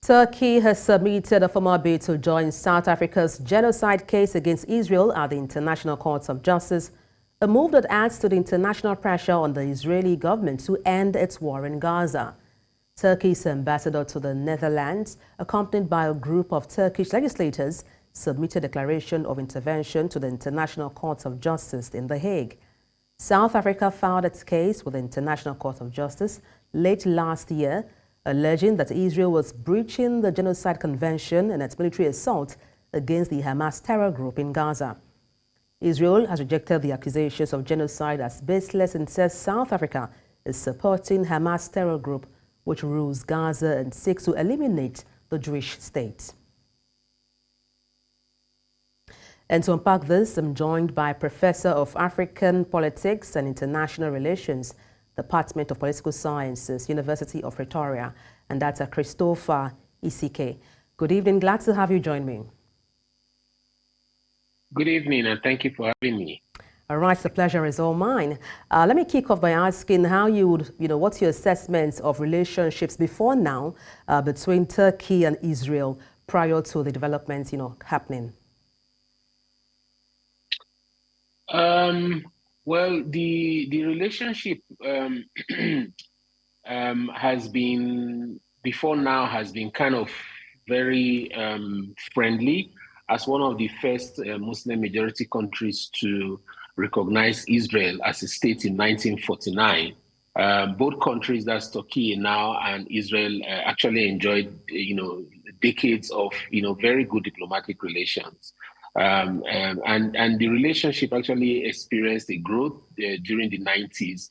Turkey has submitted a formal bid to join South Africa's genocide case against Israel at the International Court of Justice, a move that adds to the international pressure on the Israeli government to end its war in Gaza. Turkey's ambassador to the Netherlands, accompanied by a group of Turkish legislators, submitted a declaration of intervention to the International Court of Justice in The Hague. South Africa filed its case with the International Court of Justice late last year, alleging that Israel was breaching the Genocide Convention and its military assault against the Hamas terror group in Gaza. Israel has rejected the accusations of genocide as baseless and says South Africa is supporting Hamas terror group, which rules Gaza and seeks to eliminate the Jewish state. And to unpack this, I'm joined by Professor of African Politics and International Relations, Department of Political Sciences, University of Pretoria, and that's Christopher Isike. Good evening, glad to have you join me. Good evening, and thank you for having me. All right, the pleasure is all mine. Let me kick off by asking how you would, what's your assessment of relationships before now between Turkey and Israel prior to the developments, happening? Well, the relationship has been, before now, has been kind of very friendly, as one of the first Muslim majority countries to recognize Israel as a state in 1949. Both countries, that's Turkey now and Israel, actually enjoyed, decades of, very good diplomatic relations. And the relationship actually experienced a growth during the 90s,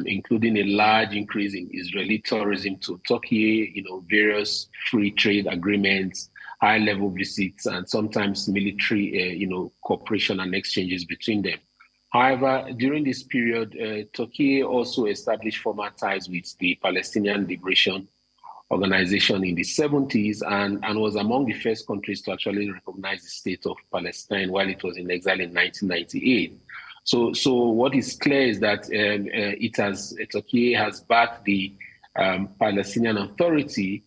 including a large increase in Israeli tourism to Turkey, various free trade agreements, high-level visits, and sometimes military, cooperation and exchanges between them. However, during this period, Turkey also established formal ties with the Palestinian Liberation Organization in the 70s and was among the first countries to actually recognize the state of Palestine while it was in exile in 1998. So what is clear is that Turkey has backed the Palestinian Authority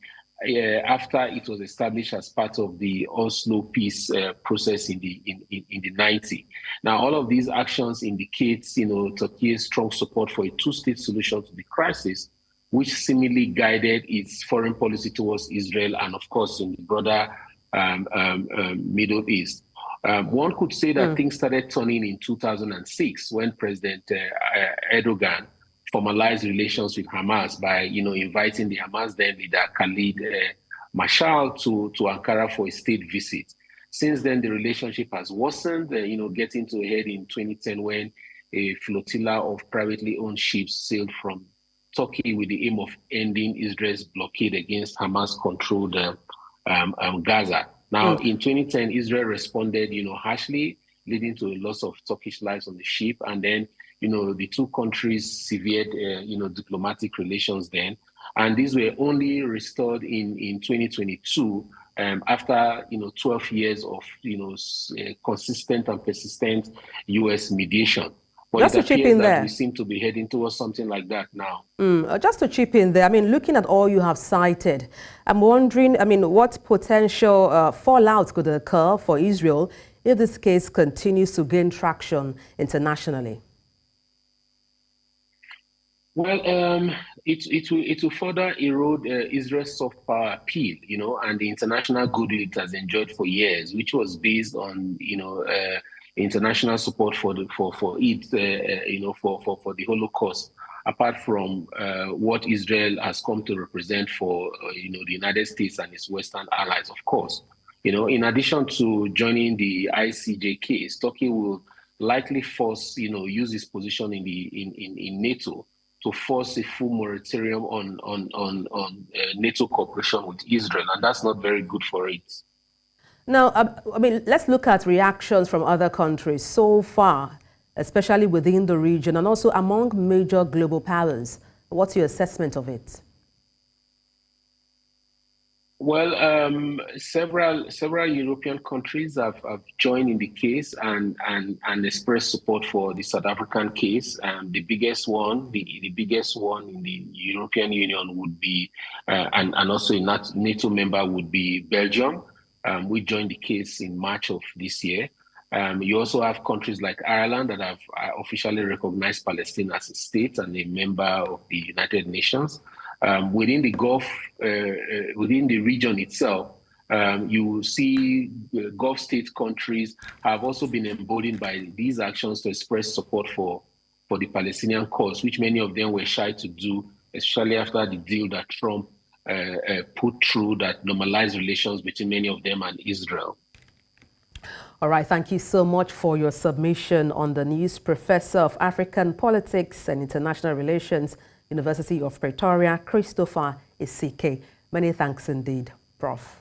after it was established as part of the Oslo peace process in the 90s. Now, all of these actions indicates, Turkey's strong support for a two-state solution to the crisis, which seemingly guided its foreign policy towards Israel and, of course, in the broader Middle East. One could say that things started turning in 2006 when President Erdogan formalized relations with Hamas by, inviting the Hamas then leader Khalid Mashal to Ankara for a state visit. Since then, the relationship has worsened, getting to a head in 2010 when a flotilla of privately owned ships sailed from Turkey with the aim of ending Israel's blockade against Hamas-controlled Gaza. Now, in 2010, Israel responded, harshly, leading to a loss of Turkish lives on the ship. And then, the two countries severed, diplomatic relations then. And these were only restored in 2022 after, 12 years of, consistent and persistent U.S. mediation. But just it to chip appears in that there, we seem to be heading towards something like that now. Just to chip in there, looking at all you have cited, I'm wondering, what potential fallout could occur for Israel if this case continues to gain traction internationally? Well, it will further erode Israel's soft power appeal, and the international goodwill it has enjoyed for years, which was based on, international support for the Holocaust, apart from what Israel has come to represent for the United States and its Western allies, of course. In addition to joining the ICJ case, Turkey will likely force use its position in NATO to force a full moratorium on NATO cooperation with Israel, and that's not very good for it. Now, let's look at reactions from other countries so far, especially within the region and also among major global powers. What's your assessment of it? Well, several European countries have joined in the case and expressed support for the South African case. The biggest one, the biggest one in the European Union would be, and also a NATO member would be Belgium. We joined the case in March of this year. You also have countries like Ireland that have officially recognized Palestine as a state and a member of the United Nations. Within the Gulf, within the region itself, you will see Gulf state countries have also been emboldened by these actions to express support for the Palestinian cause, which many of them were shy to do, especially after the deal that Trump put through that normalized relations between many of them and Israel. All right, thank you so much for your submission on the news. Professor of African Politics and International Relations, University of Pretoria, Christopher Isike. Many thanks indeed, Prof.